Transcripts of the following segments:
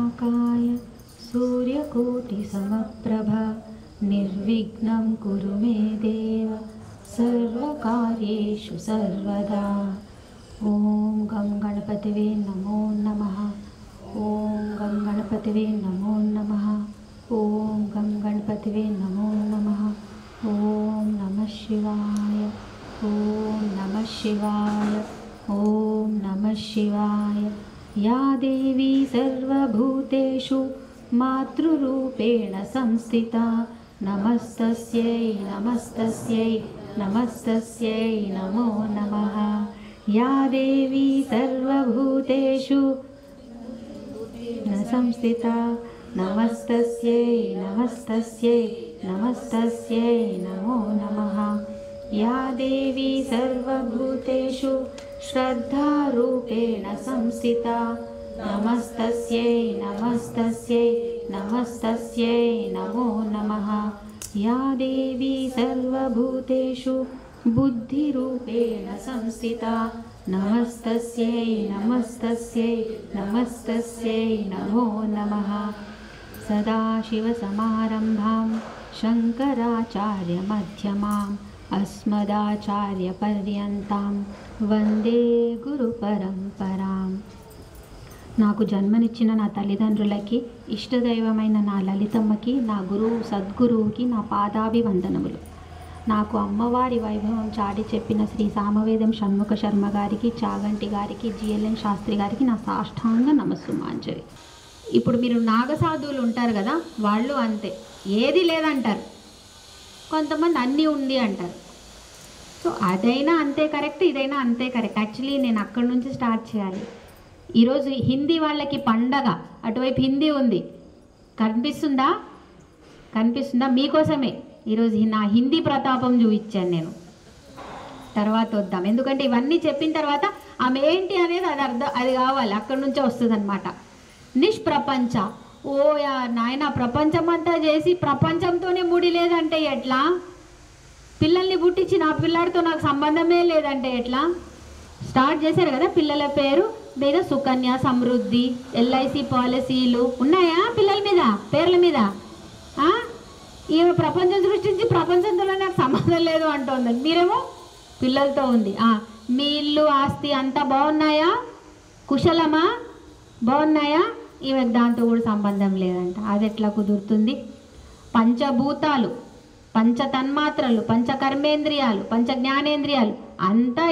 वक्रतुण्डमहाकाय सूर्यकोटिसमप्रभा निर्विघ्नं कुरु मे देव सर्वकार्येषु सर्वदा। ॐ गं गणपतये नमो नमः। ॐ गं गणपतये नमो नमः। ॐ गं गणपतये नमो नमः। ॐ नमः शिवाय। ॐ नमः शिवाय। ॐ नमः शिवाय। या देवी सर्वभूतेषु मातृरूपेण संस्थिता नमस्तस्यै नमस्तस्यै नमस्तस्यै नमो नमः। या देवी सर्वभूतेषु संस्थिता नमस्तस्यै नमस्तस्यै नमस्तस्यै नमो नमः। या देवी सर्वभूतेषु श्रद्धारूपेण संस्थिता नमस्तस्यै नमस्तस्यै नमस्तस्यै नमो नमः। या देवी सर्वभूतेषु बुद्धिरूपेण संस्थिता नमस्तस्यै नमस्तस्यै नमस्तस्यै नमो नमः। सदाशिवसमारम्भां शङ्कराचार्यमध्यमाम् अस्मदाचार्यपर्यन्तां వందే గురు పరంపరాం. నాకు జన్మనిచ్చిన నా తల్లిదండ్రులకి, ఇష్టదైవమైన నా లలితమ్మకి, నా గురువు సద్గురువుకి నా పాదాభివందనములు. నాకు అమ్మవారి వైభవం చాటి చెప్పిన శ్రీ సామవేదం షణ్ముఖ శర్మ గారికి, చాగంటి గారికి, జిఎల్ఎన్ శాస్త్రి గారికి నా సాష్టాంగ నమస్సుమాంజలి. ఇప్పుడు మీరు నాగసాధువులు ఉంటారు కదా, వాళ్ళు అంతే, ఏది లేదంటారు, కొంతమంది అన్నీ ఉంది అంటారు. సో అదైనా అంతే కరెక్ట్, ఇదైనా అంతే కరెక్ట్. యాక్చువల్లీ నేను అక్కడి నుంచి స్టార్ట్ చేయాలి. ఈరోజు హిందీ వాళ్ళకి పండగ, అటువైపు హిందీ ఉంది, కనిపిస్తుందా? కనిపిస్తుందా? మీకోసమే ఈరోజు నా హిందీ ప్రతాపం చూపించాను నేను. తర్వాత వద్దాం, ఎందుకంటే ఇవన్నీ చెప్పిన తర్వాత ఆమె ఏంటి అనేది అది కావాలి, అక్కడి నుంచే వస్తుంది అనమాట. నిష్ప్రపంచ, ఓ నాయన ప్రపంచం అంతా చేసి ప్రపంచంతోనే ముడి లేదంటే ఎట్లా? పిల్లల్ని పుట్టించి నా పిల్లాడితో నాకు సంబంధమే లేదంటే ఎట్లా? స్టార్ట్ చేశారు కదా పిల్లల పేరు మీద, సుకన్య, సమృద్ధి, ఎల్ఐసి పాలసీలు ఉన్నాయా పిల్లల మీద, పేర్ల మీద? ఈమె ప్రపంచం సృష్టించి ప్రపంచంతో నాకు సంబంధం లేదు అంటుంది, మీరేమో పిల్లలతో ఉంది. మీ ఇల్లు ఆస్తి అంతా బాగున్నాయా, కుశలమా, బాగున్నాయా? ఈమెకు దాంతో కూడా సంబంధం లేదంట. అది ఎట్లా కుదురుతుంది? పంచభూతాలు, పంచతన్మాత్రలు, పంచకర్మేంద్రియాలు, పంచ జ్ఞానేంద్రియాలు అంతా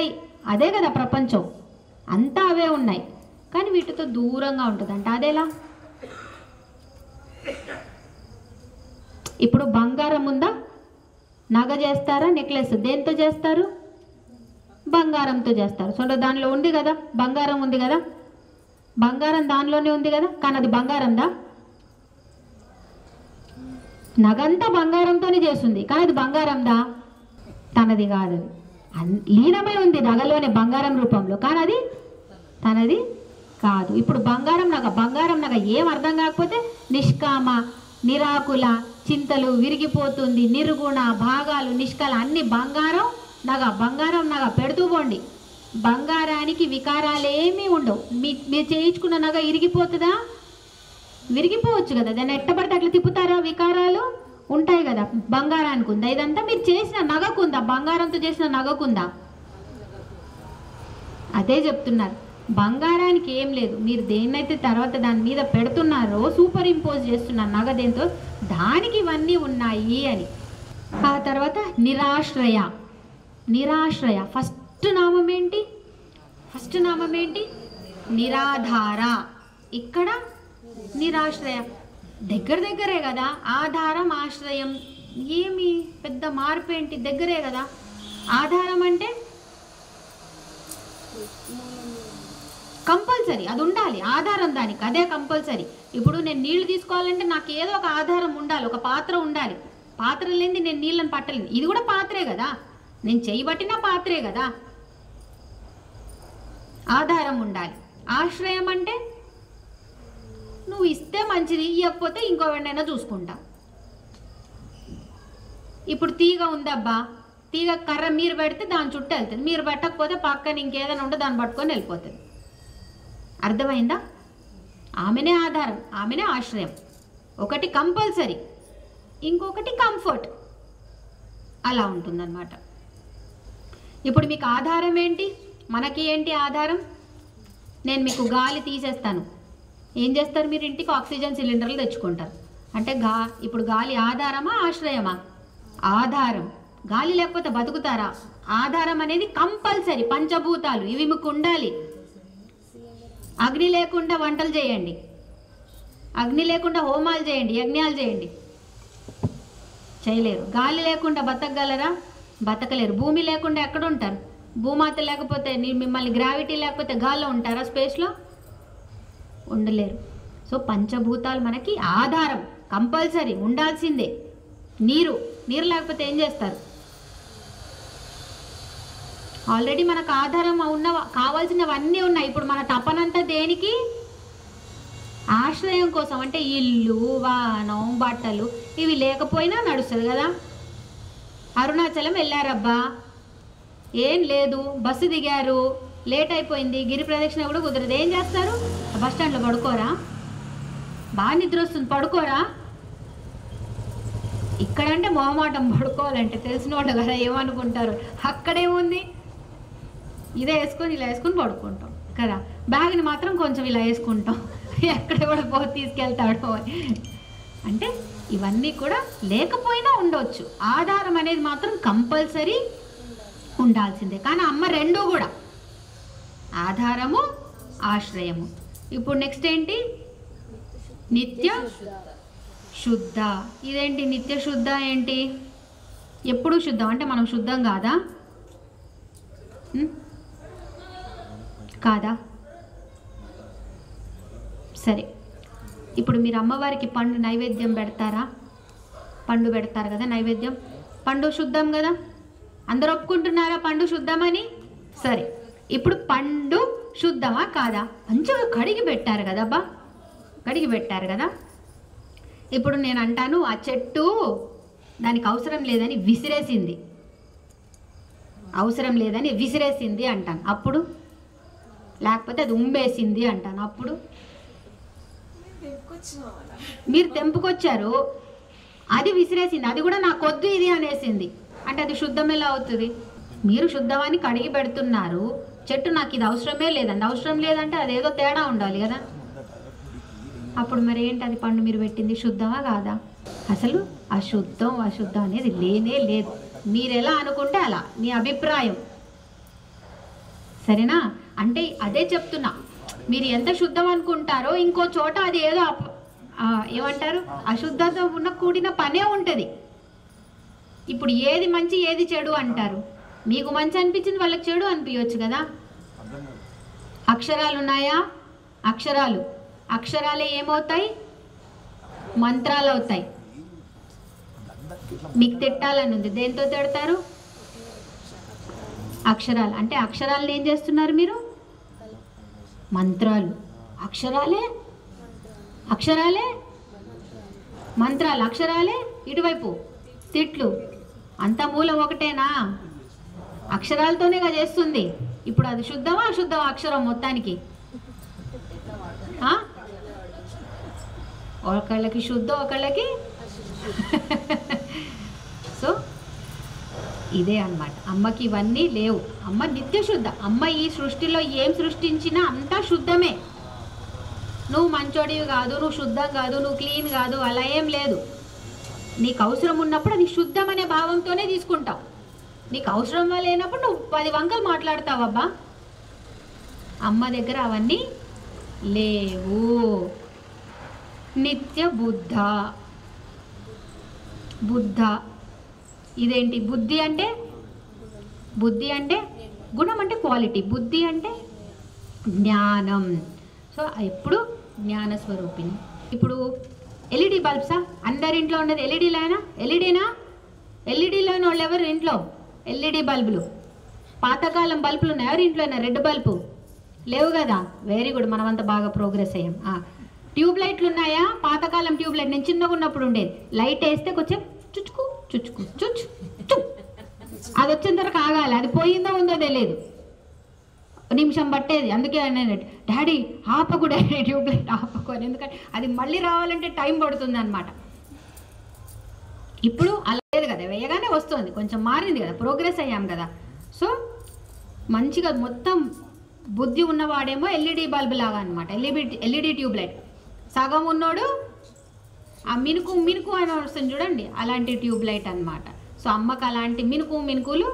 అదే కదా ప్రపంచం, అంతా అవే ఉన్నాయి. కానీ వీటితో దూరంగా ఉంటుందంట. అదేలా? ఇప్పుడు బంగారం ఉందా? నగ చేస్తారా, నెక్లెస్ దేంతో చేస్తారు? బంగారంతో చేస్తారు. సో దానిలో ఉంది కదా, బంగారం ఉంది కదా, బంగారం దానిలోనే ఉంది కదా, కానీ అది బంగారందా? నగంతా బంగారంతోనే చేస్తుంది, కానీ అది బంగారందా? తనది కాదు, అది లీనమై ఉంది నగలోనే బంగారం రూపంలో, కానీ అది తనది కాదు. ఇప్పుడు బంగారం నగ ఏం అర్థం కాకపోతే నిష్కామ, నిరాకుల, చింతలు, విరిగిపోతుంది, నిర్గుణ, భాగాలు, నిష్కల, అన్ని బంగారం నగ పెడుతూ పోండి. బంగారానికి వికారాలు ఏమీ ఉండవు. మీరు చేయించుకున్న నగ ఇరిగిపోతుందా? విరిగిపోవచ్చు కదా, దాన్ని ఎట్టబడితే అట్లా తిప్పుతారా? వికారాలు ఉంటాయి కదా. బంగారానికి ఉందా? ఇదంతా మీరు చేసిన నగకుందా? బంగారంతో చేసిన నగకుందా? అదే చెప్తున్నారు, బంగారానికి ఏం లేదు. మీరు దేన్నైతే తర్వాత దాని మీద పెడుతున్నారో, సూపర్ ఇంపోజ్ చేస్తున్నారు నగ దేంతో, దానికి ఇవన్నీ ఉన్నాయి అని. ఆ తర్వాత నిరాశ్రయ. నిరాశ్రయ ఫస్ట్ నామం ఏంటి? నిరాధార. ఇక్కడ నిరాశ్రయ దగ్గరే కదా, ఆధారం ఆశ్రయం ఏమి పెద్ద మార్పు ఏంటి? దగ్గరే కదా. ఆధారం అంటే కంపల్సరీ అది ఉండాలి, ఆధారం దానికి అదే కంపల్సరీ. ఇప్పుడు నేను నీళ్లు తీసుకోవాలంటే నాకు ఏదో ఒక ఆధారం ఉండాలి, ఒక పాత్ర ఉండాలి. పాత్ర లేనిది నేను నీళ్ళని పట్టలేను. ఇది కూడా పాత్రే కదా, నేను చేయబట్టిన పాత్రే కదా. ఆధారం ఉండాలి. ఆశ్రయం అంటే నువ్వు ఇస్తే మంచిది, ఇవ్వకపోతే ఇంకోవన్నైనా చూసుకుంటా. ఇప్పుడు తీగ ఉందబ్బా, తీగ కర్ర మీరు పెడితే దాని చుట్టూ వెళ్తుంది, మీరు పెట్టకపోతే పక్కన ఇంకేదైనా ఉంటే దాన్ని పట్టుకొని వెళ్ళిపోతుంది. అర్థమైందా? ఆమెనే ఆధారం, ఆమెనే ఆశ్రయం. ఒకటి కంపల్సరీ, ఇంకొకటి కంఫర్ట్. అలా ఉంటుందన్నమాట. ఇప్పుడు మీకు ఆధారం ఏంటి? మనకి ఏంటి ఆధారం? నేను మీకు గాలి తీసేస్తాను, ఏం చేస్తారు మీరు? ఇంటికి ఆక్సిజన్ సిలిండర్లు తెచ్చుకుంటారు. అంటే ఇప్పుడు గాలి ఆధారమా ఆశ్రయమా? ఆధారం. గాలి లేకపోతే బతుకుతారా? ఆధారం అనేది కంపల్సరీ. పంచభూతాలు ఇవి మీకు ఉండాలి. అగ్ని లేకుండా వంటలు చేయండి, అగ్ని లేకుండా హోమాలు చేయండి, యజ్ఞాలు చేయండి, చేయలేరు. గాలి లేకుండా బతకగలరా? బతకలేరు. భూమి లేకుండా ఎక్కడ ఉంటారు? భూమాత లేకపోతే, మిమ్మల్ని గ్రావిటీ లేకపోతే గాల్లో ఉంటారా? స్పేస్లో ఉండలేరు. సో పంచభూతాలు మనకి ఆధారం, కంపల్సరీ ఉండాల్సిందే. నీరు లేకపోతే ఏం చేస్తారు? ఆల్రెడీ మనకు ఆధారం కావాల్సినవన్నీ ఉన్నాయి. ఇప్పుడు మన తపనంతా దేనికి? ఆశ్రయం కోసం. అంటే ఇల్లు, వానం, బట్టలు ఇవి లేకపోయినా నడుస్తుంది కదా. అరుణాచలం వెళ్ళారబ్బా, ఏం లేదు, బస్సు దిగారు, లేట్ అయిపోయింది, గిరి ప్రదక్షిణ కూడా కుదరదు. ఏం చేస్తారు? బస్ స్టాండ్లో పడుకోరా? బాగా నిద్ర వస్తుంది, పడుకోరా? ఇక్కడంటే మొహమాటం, పడుకోవాలంటే తెలిసిన వాళ్ళు కదా, ఏమనుకుంటారు. అక్కడేముంది, ఇదే వేసుకొని ఇలా వేసుకొని పడుకుంటాం కదా. బ్యాగ్ని మాత్రం కొంచెం ఇలా వేసుకుంటాం, ఎక్కడ కూడా తీసుకెళ్తాడో. అంటే ఇవన్నీ కూడా లేకపోయినా ఉండవచ్చు. ఆధారం అనేది మాత్రం కంపల్సరీ ఉండాల్సిందే. కానీ అమ్మ రెండూ కూడా, ఆధారము, ఆశ్రయము. ఇప్పుడు నెక్స్ట్ ఏంటి? నిత్య శుద్ధ. ఇదేంటి నిత్య శుద్ధ? ఏంటి? ఎప్పుడు శుద్ధం అంటే మనం శుద్ధం కాదా? కాదా? సరే, ఇప్పుడు మీరు అమ్మవారికి పండు నైవేద్యం పెడతారా? పండు పెడతారు కదా నైవేద్యం. పండు శుద్ధం కదా, అందరూ ఒప్పుకుంటున్నారా పండు శుద్ధమని? సరే, ఇప్పుడు పండు శుద్ధమా కాదా? మంచిగా కడిగి పెట్టారు కదబ్బా, కడిగి పెట్టారు కదా. ఇప్పుడు నేను అంటాను, ఆ చెట్టు దానికి అవసరం లేదని విసిరేసింది, అవసరం లేదని విసిరేసింది అంటాను అప్పుడు. లేకపోతే అది ఉమ్మేసింది అంటాను అప్పుడు. మీరు తెంపుకొచ్చారు, అది విసిరేసింది, అది కూడా నాకొద్దు ఇది అనేసింది అంటే అది శుద్ధం ఎలా అవుతుంది? మీరు శుద్ధమని కడిగి పెడుతున్నారు, చెట్టు నాకు ఇది అవసరమే లేదండి. అవసరం లేదంటే అదేదో తేడా ఉండాలి కదా. అప్పుడు మరి ఏంటి అది పండు మీరు పెట్టింది శుద్ధమా కాదా? అసలు అశుద్ధం అనేది లేనే లేదు. మీరు ఎలా అనుకుంటే అలా, మీ అభిప్రాయం. సరేనా? అంటే అదే చెప్తున్నా, మీరు ఎంత శుద్ధం అనుకుంటారో ఇంకో చోట అది ఏదో ఏమంటారు, అశుద్ధత ఉన్న కూడిన పనే ఉంటుంది. ఇప్పుడు ఏది మంచి ఏది చెడు అంటారు. మీకు మంచి అనిపించింది వాళ్ళకి చెడు అనిపించవచ్చు కదా. అక్షరాలు ఉన్నాయా? అక్షరాలే ఏమవుతాయి? మంత్రాలు అవుతాయి. మీకు తిట్టాలని ఉంది, దేంతో తిడతారు? అక్షరాలు. అంటే అక్షరాలను ఏం చేస్తున్నారు మీరు? మంత్రాలు. అక్షరాలే మంత్రాలు, అక్షరాలే ఇటువైపు తిట్లు. అంత మూలం ఒకటేనా? అక్షరాలతోనేగా చేస్తుంది. ఇప్పుడు అది శుద్ధమా అశుద్ధమా అక్షరం మొత్తానికి? ఒకళ్ళకి శుద్ధం, ఒకళ్ళకి సో ఇదే అన్నమాట. అమ్మకి ఇవన్నీ లేవు. అమ్మ నిత్య శుద్ధ. అమ్మ ఈ సృష్టిలో ఏం సృష్టించినా అంతా శుద్ధమే. నువ్వు మంచోడివి కాదు, నువ్వు శుద్ధం కాదు, నువ్వు క్లీన్ కాదు, అలా ఏం లేదు. నీకు అవసరం ఉన్నప్పుడు అది శుద్ధం అనే భావంతోనే తీసుకుంటావు. నీకు అవసరం లేనప్పుడు నువ్వు 10 వంకలు మాట్లాడతావబ్బా. అమ్మ దగ్గర అవన్నీ లేవు. నిత్య బుద్ధ. ఇదేంటి? బుద్ధి అంటే గుణం, అంటే క్వాలిటీ. బుద్ధి అంటే జ్ఞానం. సో ఎప్పుడు జ్ఞాన స్వరూపిణి. ఇప్పుడు ఎల్ఈడి బల్బ్సా? అందరింట్లో ఉన్నది ఎల్ఈడీనా? ఎల్ఈడీలోని వాళ్ళు ఎవరు ఇంట్లో? ఎల్ఈడి బల్బులు. పాతకాలం బల్బులు ఉన్నాయి ఎవరి ఇంట్లోనే? రెడ్ బల్బు లేవు కదా. వెరీ గుడ్, మనమంతా బాగా ప్రోగ్రెస్ అయ్యాం. ట్యూబ్ లైట్లు ఉన్నాయా? పాతకాలం ట్యూబ్ లైట్, నేను చిన్నగా ఉన్నప్పుడు ఉండేది. లైట్ వేస్తే కొంచెం చుచ్చుకు అది వచ్చేంత వరకు ఆగాలి. అది పోయిందో ఉందో తెలియదు. నిమిషం పట్టేది. అందుకే నేను డాడీ ఆపకు, డాడీ ట్యూబ్లైట్ ఆపకు అని. ఎందుకంటే అది మళ్ళీ రావాలంటే టైం పడుతుంది అనమాట. ఇప్పుడు అలా లేదు కదా, వేయగానే వస్తుంది. కొంచెం మారింది కదా, ప్రోగ్రెస్ అయ్యాం కదా. సో మంచిగా మొత్తం బుద్ధి ఉన్నవాడేమో ఎల్ఈడి బల్బు లాగా అనమాట, ఎల్ఈడి ట్యూబ్లైట్. సగం ఉన్నోడు ఆ మినుకు మినుకు అని వస్తుంది చూడండి, అలాంటి ట్యూబ్లైట్ అనమాట. సో అమ్మకు అలాంటి మినుకులు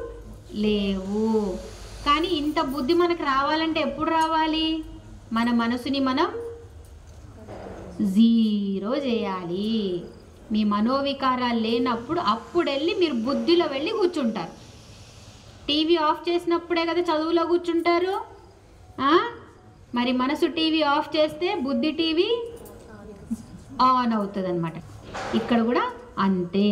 లేవు. కానీ ఇంత బుద్ధి మనకు రావాలంటే ఎప్పుడు రావాలి? మన మనసుని మనం 0 చేయాలి. మీ మనోవికారాలు లేనప్పుడు అప్పుడు వెళ్ళి మీరు బుద్ధిలో వెళ్ళి కూర్చుంటారు. టీవీ ఆఫ్ చేసినప్పుడే కదా చదువులో కూర్చుంటారు. మరి మనసు టీవీ ఆఫ్ చేస్తే బుద్ధి టీవీ ఆన్ అవుతుంది అనమాట. ఇక్కడ కూడా అంతే.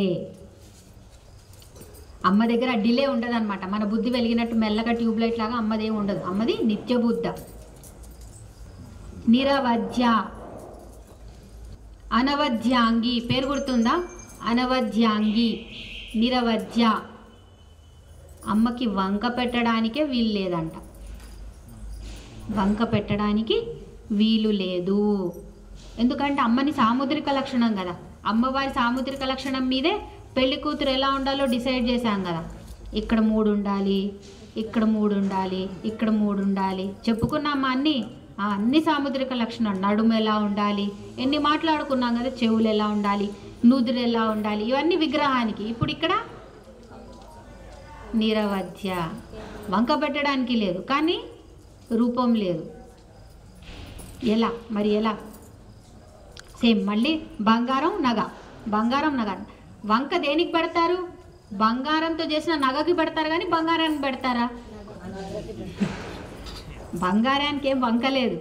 అమ్మ దగ్గర డిలే ఉండదు అనమాట. మన బుద్ధి వెలిగినట్టు మెల్లగా ట్యూబ్లైట్ లాగా అమ్మది ఏమి ఉండదు. అమ్మది నిత్య బుద్ధ. నిరవధ్య, అనవధ్యాంగి. పేరు గుర్తుందా? అనవధ్యాంగి, నిరవధ్య. అమ్మకి వంక పెట్టడానికే వీలు లేదంట. వంక పెట్టడానికి వీలు లేదు. ఎందుకంటే అమ్మని సాముద్రిక లక్షణం కదా. అమ్మవారి సాముద్రిక లక్షణం మీదే పెళ్లి కూతురు ఎలా ఉండాలో డిసైడ్ చేశాం కదా. ఇక్కడ 3 ఉండాలి, ఇక్కడ 3 ఉండాలి, ఇక్కడ 3 ఉండాలి. చెప్పుకున్నామా అన్ని సాముద్రిక లక్షణం. నడుము ఎలా ఉండాలి, ఎన్ని మాట్లాడుకున్నాం కదా. చెవులు ఎలా ఉండాలి, నుదురు ఎలా ఉండాలి, ఇవన్నీ విగ్రహానికి. ఇప్పుడు ఇక్కడ నిరవధ్య, వంక పెట్టడానికి లేదు, కానీ రూపం లేదు. ఎలా మరి? ఎలా? సేమ్ మళ్ళీ బంగారం నగ, బంగారం నగ. వంక దేనికి పెడతారు? బంగారంతో చేసిన నగకి పెడతారు, కానీ బంగారానికి పెడతారా? బంగారానికి ఏం వంక లేదు.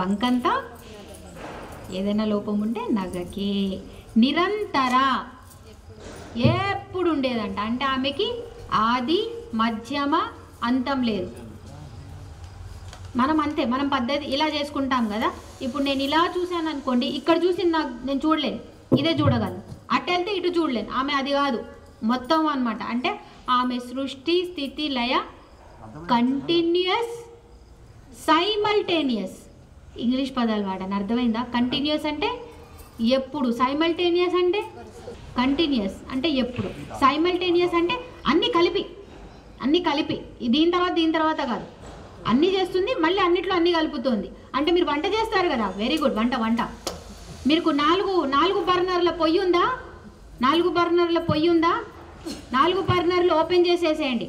వంకంతా ఏదైనా లోపం ఉంటే నగకి. నిరంతర, ఎప్పుడు ఉండేదంట. అంటే ఆమెకి ఆది మధ్యమ అంతం లేదు. మనం అంతే, మనం పద్ధతి ఇలా చేసుకుంటాం కదా. ఇప్పుడు నేను ఇలా చూశాను అనుకోండి, ఇక్కడ చూసింది నేను చూడలేను, ఇదే చూడగలను. అటు వెళ్తే ఇటు చూడలేను. ఆమె అది కాదు, మొత్తం అనమాట. అంటే ఆమె సృష్టి స్థితి లయ కంటిన్యూస్, సైమల్టేనియస్. ఇంగ్లీష్ పదాలు వాడాను, అర్థమైందా? కంటిన్యూస్ అంటే ఎప్పుడు, సైమల్టేనియస్ అంటే కంటిన్యూస్ అంటే ఎప్పుడు, సైమల్టేనియస్ అంటే అన్నీ కలిపి దీని తర్వాత కాదు, అన్నీ చేస్తుంది, మళ్ళీ అన్నిట్లో అన్నీ కలుపుతుంది. అంటే మీరు వంట చేస్తారు కదా, వెరీ గుడ్. వంట మీకు 4 బర్నర్ల పొయ్యి ఉందా? 4 బర్నర్ల పొయ్యి ఉందా? 4 బర్నర్లు ఓపెన్ చేసేసేయండి.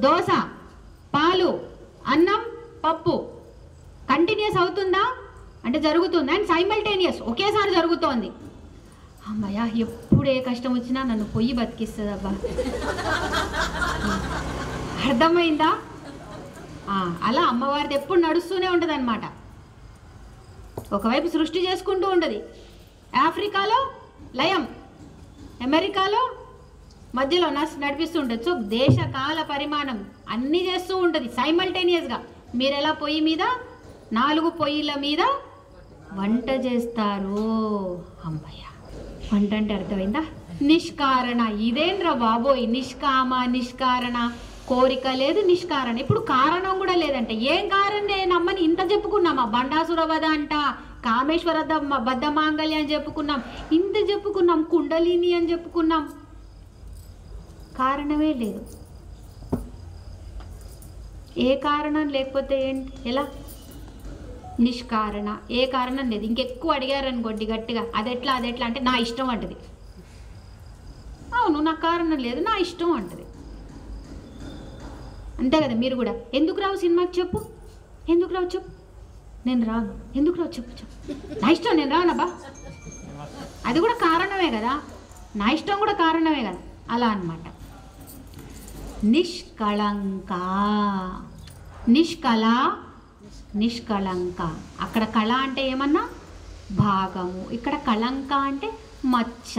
దోశ, పాలు, అన్నం, పప్పు కంటిన్యూస్ అవుతుందా? అంటే జరుగుతుంది. అండ్ సైమల్టేనియస్, ఒకేసారి జరుగుతోంది. అమ్మయ్య, ఎప్పుడు ఏ కష్టం వచ్చినా నన్ను పొయ్యి బతికిస్తుంది అబ్బా. అర్థమైందా? అలా అమ్మవారిది ఎప్పుడు నడుస్తూనే ఉంటుంది అనమాట. ఒకవైపు సృష్టి చేసుకుంటూ ఉంటుంది, ఆఫ్రికాలో లయం, అమెరికాలో మధ్యలో నడిపిస్తూ ఉంటుంది. సో దేశ కాల పరిమాణం అన్నీ చేస్తూ ఉంటుంది సైమల్టేనియస్గా. మీరు ఎలా పొయ్యి మీద 4 పొయ్యిల మీద వంట చేస్తారు. అమ్మయ్య, వంట అంటే అర్థమైందా? నిష్కారణ. ఇదేంద్రా బాబోయ్, నిష్కారణ. కోరిక లేదు, నిష్కారణ. ఇప్పుడు కారణం కూడా లేదంటే ఏం కారణం నమ్మని ఇంత చెప్పుకున్నామా? బండాసుర వధ అంట, కామేశ్వర బద్ధ మాంగళ్య అని చెప్పుకున్నాం, ఇంత చెప్పుకున్నాం, కుండలిని అని చెప్పుకున్నాం. కారణమే లేదు. ఏ కారణం లేకపోతే ఏంటి? ఎలా? నిష్కారణ. ఏ కారణం లేదు. ఇంకెక్కువ అడిగారనుకోండి గట్టిగా, అదెట్లా అంటే నా ఇష్టం అంటది. అవును, నాకు కారణం లేదు, నా ఇష్టం అంటది. అంతే కదా. మీరు కూడా ఎందుకు రావు సినిమాకి చెప్పు, ఎందుకు రావు చెప్పు, నేను రాను, ఎందుకు రావు చెప్పు, నా ఇష్టం, నేను రానబ్బా. అది కూడా కారణమే కదా, నా ఇష్టం కూడా కారణమే కదా. అలా అన్నమాట. నిష్కళంక, నిష్కళంక. అక్కడ కళ అంటే ఏమన్నా భాగము, ఇక్కడ కళంక అంటే మచ్చ,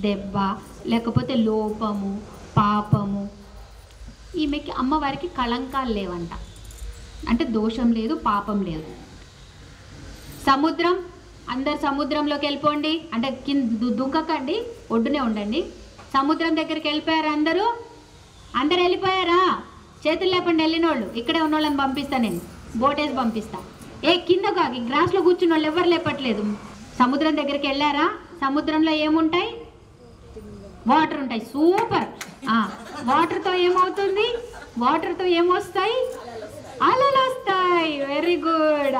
దెబ్బ, లేకపోతే లోపము, పాపము. ఈమెకి అమ్మవారికి కళంకాలు లేవంట, అంటే దోషం లేదు, పాపం లేదు. సముద్రం, అందరు సముద్రంలోకి వెళ్ళిపోండి అంటే దుంకకండి, ఒడ్డునే ఉండండి. సముద్రం దగ్గరికి వెళ్ళిపోయారా? అందరూ వెళ్ళిపోయారా? చేతులు లేకుండా వెళ్ళిన వాళ్ళు ఇక్కడే ఉన్న వాళ్ళని పంపిస్తా, నేను బోటేసి పంపిస్తా. కింద గ్రాస్లో కూర్చున్న వాళ్ళు ఎవరు లేపట్లేదు. సముద్రం దగ్గరికి వెళ్ళారా? సముద్రంలో ఏముంటాయి? వాటర్ ఉంటాయి. సూపర్. వాటర్తో ఏమవుతుంది? వాటర్తో ఏమొస్తాయి? అలలు వస్తాయి. Very good.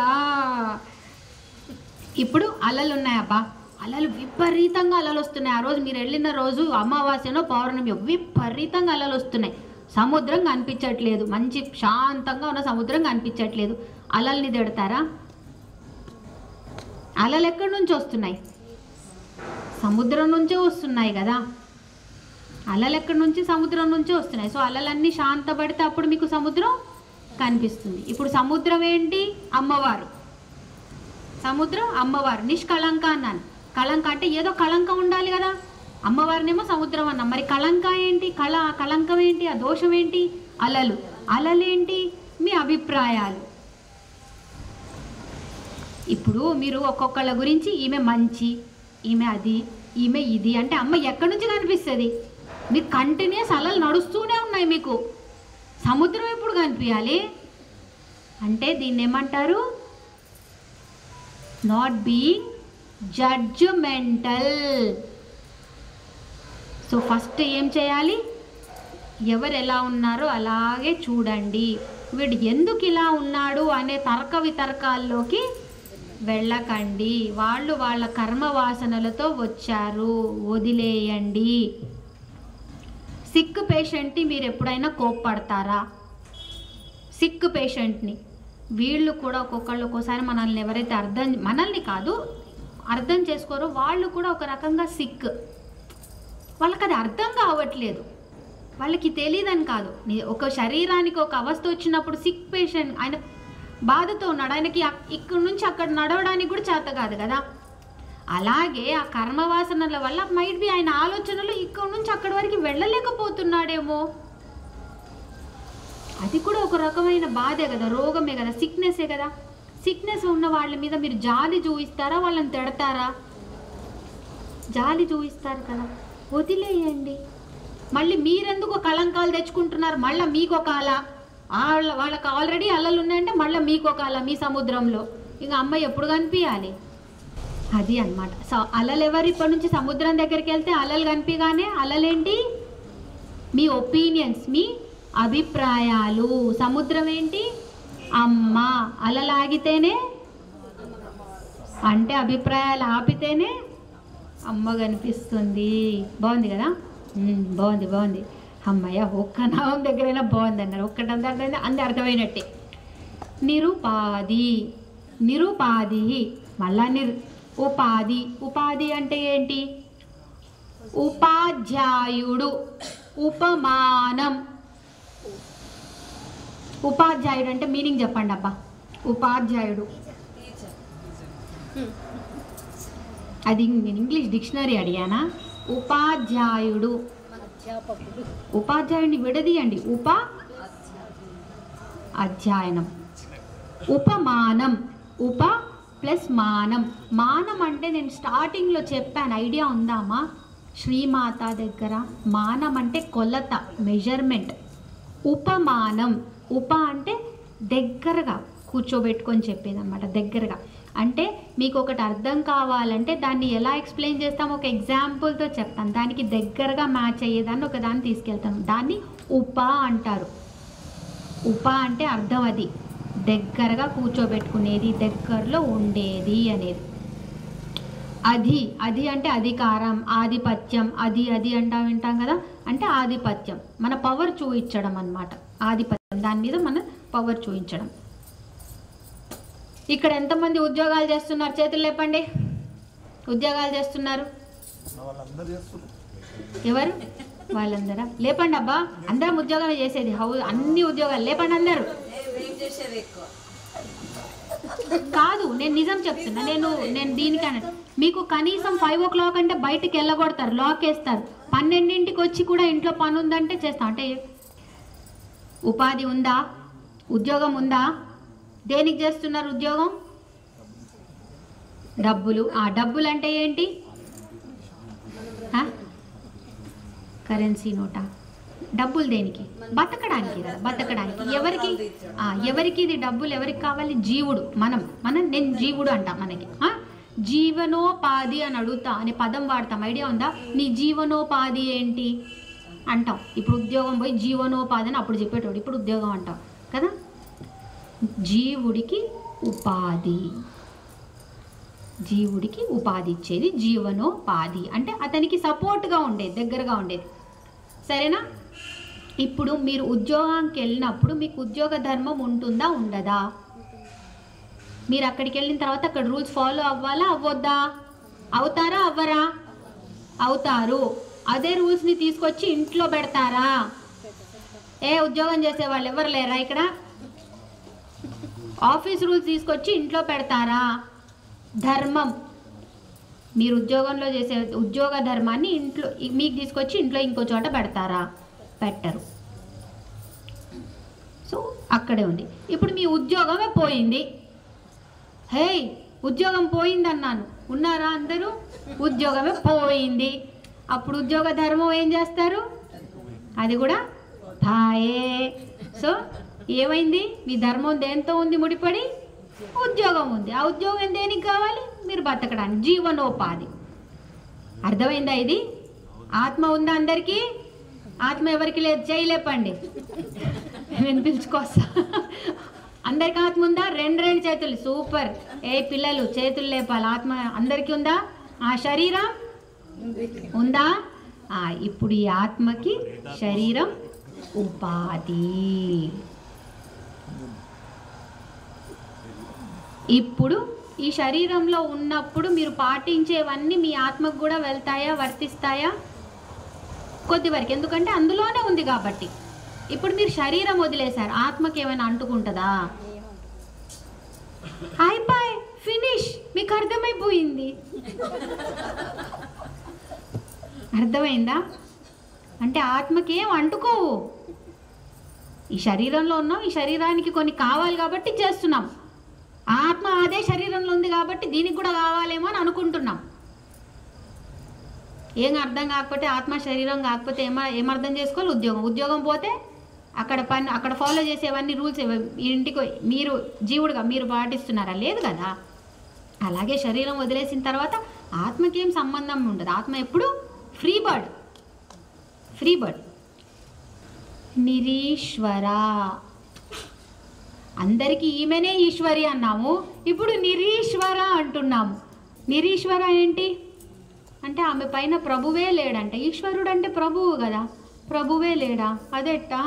ఇప్పుడు అలలు ఉన్నాయబ్బా, అలలు విపరీతంగా అలలు వస్తున్నాయి. ఆ రోజు మీరు వెళ్ళిన రోజు అమావాస్యనో పౌర్ణమి విపరీతంగా అలలు వస్తున్నాయి. సముద్రం కనిపించట్లేదు, మంచి శాంతంగా ఉన్న సముద్రం కనిపించట్లేదు. అలల్ని తిడతారా? అలలు ఎక్కడి నుంచి వస్తున్నాయి? సముద్రం నుంచే వస్తున్నాయి కదా. అలలు ఎక్కడి నుంచి? సముద్రం నుంచే వస్తున్నాయి. సో అలలన్నీ శాంతపడితే అప్పుడు మీకు సముద్రం కనిపిస్తుంది. ఇప్పుడు సముద్రం ఏంటి? అమ్మవారు. సముద్రం అమ్మవారు, నిష్కళంక అన్నాను. కళంక అంటే ఏదో కళంక ఉండాలి కదా. అమ్మవారినేమో సముద్రం అన్నాం. మరి కళంక ఏంటి? కళంకం ఏంటి? ఆ దోషం ఏంటి? అలలు. అలలేంటి? మీ అభిప్రాయాలు. ఇప్పుడు మీరు ఒక్కొక్కళ్ళ గురించి ఈమె మంచి, ఈమె అది, ఈమె ఇది అంటే అమ్మ ఎక్కడి నుంచి కనిపిస్తుంది? మీరు కంటిన్యూస్ అలలు నడుస్తూనే ఉన్నాయి. మీకు సముద్రం ఎప్పుడు కనిపించాలి? అంటే దీన్ని ఏమంటారు? Not being judgemental. So first ఏం చేయాలి? ఎవరు ఎలా ఉన్నారో అలాగే చూడండి. వీడు ఎందుకు ఇలా ఉన్నాడు అనే తర్క వితర్కాల్లోకి వెళ్ళకండి. వాళ్ళు వాళ్ళ కర్మ వాసనలతో వచ్చారు, వదిలేయండి. సిక్ పేషెంట్ని మీరు ఎప్పుడైనా కోప్పడతారా? సిక్ పేషెంట్ని. వీళ్ళు కూడా ఒక్కొక్కసారి మనల్ని ఎవరైతే మనల్ని కాదు అర్థం చేసుకోరో వాళ్ళు కూడా ఒక రకంగా సిక్. వాళ్ళకి అది అర్థం కావట్లేదు, వాళ్ళకి తెలియదని కాదు. ఒక శరీరానికి ఒక అవస్థ వచ్చినప్పుడు సిక్ పేషెంట్ ఆయన బాధతో ఉన్నాడు, ఆయనకి ఇక్కడి నుంచి అక్కడ నడవడానికి కూడా చేత కాదు కదా. అలాగే ఆ కర్మవాసనల వల్ల మైట్ బి ఆయన ఆలోచనలు ఇక్కడి నుంచి అక్కడి వరకు వెళ్ళలేకపోతున్నాడేమో. అది కూడా ఒక రకమైన బాధే కదా, రోగమే కదా, సిక్నెస్సే కదా. సిక్నెస్ ఉన్న వాళ్ళ మీద మీరు జాలి చూపిస్తారా? వాళ్ళని తిడతారా? జాలి చూపిస్తారు కదా, వదిలేయండి. మళ్ళీ మీరెందుకు కళంకాలు తెచ్చుకుంటున్నారు? మళ్ళీ మీకు ఒక అల, వాళ్ళకి ఆల్రెడీ అలలు ఉన్నాయంటే మళ్ళీ మీకు ఒక అల మీ సముద్రంలో. ఇంకా అమ్మాయి ఎప్పుడు కనిపించాలి? అది అన్నమాట. సో అలలు ఎవరు? ఇప్పటి నుంచి సముద్రం దగ్గరికి వెళ్తే అలలు కనిపించగానే అలలేంటి? మీ ఒపీనియన్స్, మీ అభిప్రాయాలు. సముద్రం ఏంటి? అమ్మ. అలలు ఆగితేనే అంటే అభిప్రాయాలు ఆపితేనే అమ్మ కనిపిస్తుంది. బాగుంది కదా? బాగుంది. అమ్మయ్య, ఒక్క నామం దగ్గరైనా బాగుంది అన్నారు. ఒక్కటందరి అంది అర్థమైనట్టే. నిరుపాధి. మళ్ళా ఉపాధి. ఉపాధి అంటే ఏంటి? ఉపాధ్యాయుడు. ఉపమానం. ఉపాధ్యాయుడు అంటే మీనింగ్ చెప్పండి అబ్బా. ఉపాధ్యాయుడు అది నేను ఇంగ్లీష్ డిక్షనరీ అడిగానా? ఉపాధ్యాయుడు. ఉపాధ్యాయుడిని విడదీయండి. అధ్యయనం. ఉపమానం. ఉప ప్లస్ మానం. మానం అంటే నేను స్టార్టింగ్లో చెప్పాను, ఐడియా ఉందామా? శ్రీమాత దగ్గర మానం అంటే కొలత, మెజర్మెంట్. ఉపమానం. ఉప అంటే దగ్గరగా కూర్చోబెట్టుకొని చెప్పేది అనమాట. దగ్గరగా అంటే మీకు ఒకటి అర్థం కావాలంటే దాన్ని ఎలా ఎక్స్ప్లెయిన్ చేస్తాం? ఒక ఎగ్జాంపుల్తో చెప్తాను, దానికి దగ్గరగా మ్యాచ్ అయ్యేదాన్ని ఒకదాన్ని తీసుకెళ్తాం. దాన్ని ఉప అంటారు. ఉప అంటే అర్థం అది దగ్గరగా కూర్చోబెట్టుకునేది, దగ్గరలో ఉండేది అనేది. అది అంటే అధికారం, ఆధిపత్యం. అది వింటాం కదా, అంటే ఆధిపత్యం, మన పవర్ చూపించడం అన్నమాట. ఆధిపత్యం, దాని మీద మన పవర్ చూపించడం. ఇక్కడ ఎంతమంది ఉద్యోగాలు చేస్తున్నారు? చేతులు లేపండి. ఉద్యోగాలు చేస్తున్నారు ఎవరు? వాళ్ళందరా? లేపండి అబ్బా. అందరం ఉద్యోగాలు చేసేది, అన్ని ఉద్యోగాలు లేపండి అందరూ. కాదు, నేను నిజం చెప్తున్నా. నేను దీనికన్నా మీకు కనీసం 5 o'clock అంటే బయటికి వెళ్ళగొడతారు, లాక్ వేస్తారు. 12ంటికి వచ్చి కూడా ఇంట్లో పని ఉందంటే చేస్తాం. అంటే ఉపాధి ఉందా? ఉద్యోగం ఉందా? దేనికి చేస్తున్నారు ఉద్యోగం? డబ్బులు. డబ్బులు అంటే ఏంటి? కరెన్సీ నోటా? డబ్బులు దేనికి? బతకడానికి కదా, బతకడానికి. ఎవరికి ఇది డబ్బులు ఎవరికి కావాలి? జీవుడు. నేను జీవుడు అంటాం. మనకి జీవనోపాధి అని అడుగుతా అనే పదం వాడతాం. ఐడియా ఉందా? నీ జీవనోపాధి ఏంటి అంటాం. ఇప్పుడు ఉద్యోగం పోయి జీవనోపాధి అని అప్పుడు చెప్పేటోడు, ఇప్పుడు ఉద్యోగం అంటాం కదా. జీవుడికి ఉపాధి ఇచ్చేది జీవనోపాధి. అంటే అతనికి సపోర్ట్గా ఉండేది, దగ్గరగా ఉండేది. సరేనా? ఇప్పుడు మీరు ఉద్యోగానికి వెళ్ళినప్పుడు మీకు ఉద్యోగ ధర్మం ఉంటుందా ఉండదా? మీరు అక్కడికి వెళ్ళిన తర్వాత అక్కడ రూల్స్ ఫాలో అవ్వాలా అవ్వద్దా? అవుతారా అవ్వరా? అవుతారు. అదే రూల్స్ని తీసుకొచ్చి ఇంట్లో పెడతారా? ఉద్యోగం చేసే వాళ్ళు ఎవరు లేరా ఇక్కడ? ఆఫీస్ రూల్స్ తీసుకొచ్చి ఇంట్లో పెడతారా? ధర్మం, మీరు ఉద్యోగంలో చేసే ఉద్యోగ ధర్మాన్ని ఇంట్లో మీకు తీసుకొచ్చి ఇంట్లో ఇంకో చోట పెడతారా? పెట్టరు. సో అక్కడే ఉంది. ఇప్పుడు మీ ఉద్యోగమే పోయింది. ఉద్యోగం పోయింది అన్నాను, ఉన్నారా అందరూ? ఉద్యోగమే పోయింది. అప్పుడు ఉద్యోగ ధర్మం ఏం చేస్తారు? అది కూడా పాయే. సో ఏమైంది? మీ ధర్మం దేంతో ఉంది ముడిపడి? ఉద్యోగం ఉంది. ఆ ఉద్యోగం దేనికి కావాలి? మీరు బతకడానికి, జీవనోపాధి. అర్థమైందా? ఇది ఆత్మ ఉందా అందరికీ? ఆత్మ ఎవరికి లేదు? చేయలేపండి, నేను పిలుచుకొస్తా. అందరికి ఆత్మ ఉందా? రెండు చేతులు. సూపర్. పిల్లలు చేతులు లేపాలి. ఆత్మ అందరికీ ఉందా? శరీరం ఉందా? ఇప్పుడు ఈ ఆత్మకి శరీరం ఉపాధి. ఇప్పుడు ఈ శరీరంలో ఉన్నప్పుడు మీరు పాటించేవన్నీ మీ ఆత్మకు కూడా వెళ్తాయా, వర్తిస్తాయా? కొద్ది వరకు, ఎందుకంటే అందులోనే ఉంది కాబట్టి. ఇప్పుడు మీరు శరీరం వదిలేశారు, ఆత్మకి ఏమైనా అంటుకుంటుందా? అయిపోయి ఫినిష్. మీకు అర్థమైపోయింది. అర్థమైందా? అంటే ఆత్మకి ఏం అంటుకోవు. ఈ శరీరంలో ఉన్నాం, ఈ శరీరానికి కొన్ని కావాలి కాబట్టి చేస్తున్నాం. ఆత్మ అదే శరీరంలో ఉంది కాబట్టి దీనికి కూడా కావాలేమో అని అనుకుంటున్నాం. ఏం అర్థం కాకపోతే, ఆత్మ శరీరం కాకపోతే ఏమర్థం చేసుకోవాలి? ఉద్యోగం పోతే అక్కడ ఫాలో చేసేవన్నీ రూల్స్ ఇంటికి మీరు జీవుడుగా మీరు పాటిస్తున్నారా? లేదు కదా. అలాగే శరీరం వదిలేసిన తర్వాత ఆత్మకేం సంబంధం ఉండదు. ఆత్మ ఎప్పుడు ఫ్రీ బర్డ్. నిరీశ్వర. అందరికీ ఈమెనే ఈశ్వరి అన్నాము, ఇప్పుడు నిరీశ్వర అంటున్నాము. నిరీశ్వర ఏంటి అంటే ఆమె పైన ప్రభువే లేడంట. ఈశ్వరుడు అంటే ప్రభువు కదా, ప్రభువే లేడా? అదెట్టా?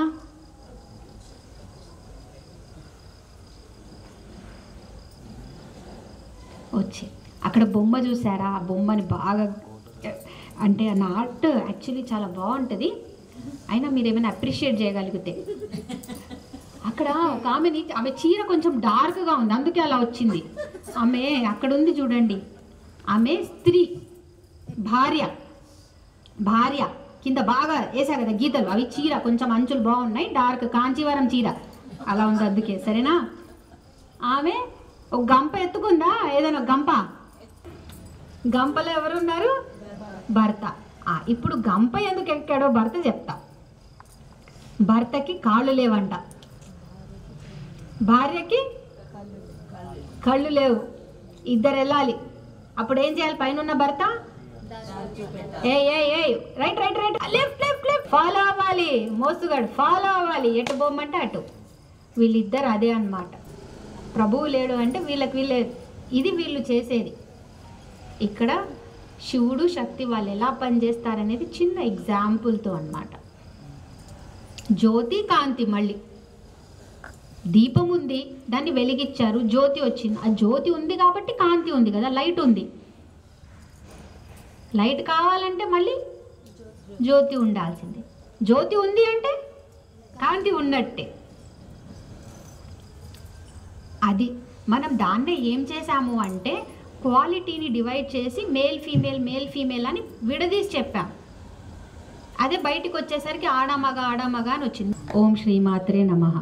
వచ్చి అక్కడ బొమ్మ చూసారా? ఆ బొమ్మని బాగా అంటే నా ఆర్ట్ యాక్చువల్లీ చాలా బాగుంటుంది. అయినా మీరు ఏమైనా అప్రిషియేట్ చేయగలిగితే, అక్కడ ఒక ఆమె చీర కొంచెం డార్క్గా ఉంది, అందుకే అలా వచ్చింది. ఆమె అక్కడ ఉంది చూడండి. ఆమె స్త్రీ, భార్య కింద బాగా వేసా కదా గీతలు, అవి చీర కొంచెం అంచులు బాగున్నాయి, డార్క్ కాంచీవరం చీర అలా ఉంది, అందుకే. సరేనా? ఆమె ఒక గంప ఎత్తుకుందా, ఏదైనా గంపలో ఎవరున్నారు? భర్త. ఇప్పుడు గంప ఎందుకు ఎక్కాడో భర్త చెప్తా. భర్తకి కాళ్ళు లేవంట, భార్యకి కళ్ళు లేవు, ఇద్దరు వెళ్ళాలి. అప్పుడు ఏం చేయాలి? పైన ఉన్న భర్త రైట్ లెఫ్ట్ ఫాలో అవ్వాలి, మోసుగాడు ఫాలో అవ్వాలి, ఎటు బొమ్మంటే అటు. వీళ్ళిద్దరు అదే అన్నమాట. ప్రభువు లేడు అంటే వీళ్ళే ఇది వీళ్ళు చేసేది. ఇక్కడ శివుడు శక్తి వాళ్ళు ఎలా పనిచేస్తారనేది చిన్న ఎగ్జాంపుల్తో అన్నమాట. జ్యోతి కాంతి, మళ్ళీ దీపం ఉంది, దాన్ని వెలిగించారు, జ్యోతి వచ్చింది. ఆ జ్యోతి ఉంది కాబట్టి కాంతి ఉంది కదా, లైట్ ఉంది. లైట్ కావాలంటే మళ్ళీ జ్యోతి ఉండాల్సిందే. జ్యోతి ఉంది అంటే కాంతి ఉన్నట్టే. అది మనం దాన్నే ఏం చేసాము అంటే క్వాలిటీని డివైడ్ చేసి మేల్ ఫీమేల్ అని విడదీసి చెప్పాం. అదే బయటికి వచ్చేసరికి ఆడమగ అని వచ్చింది. ఓం శ్రీమాత్రే నమః.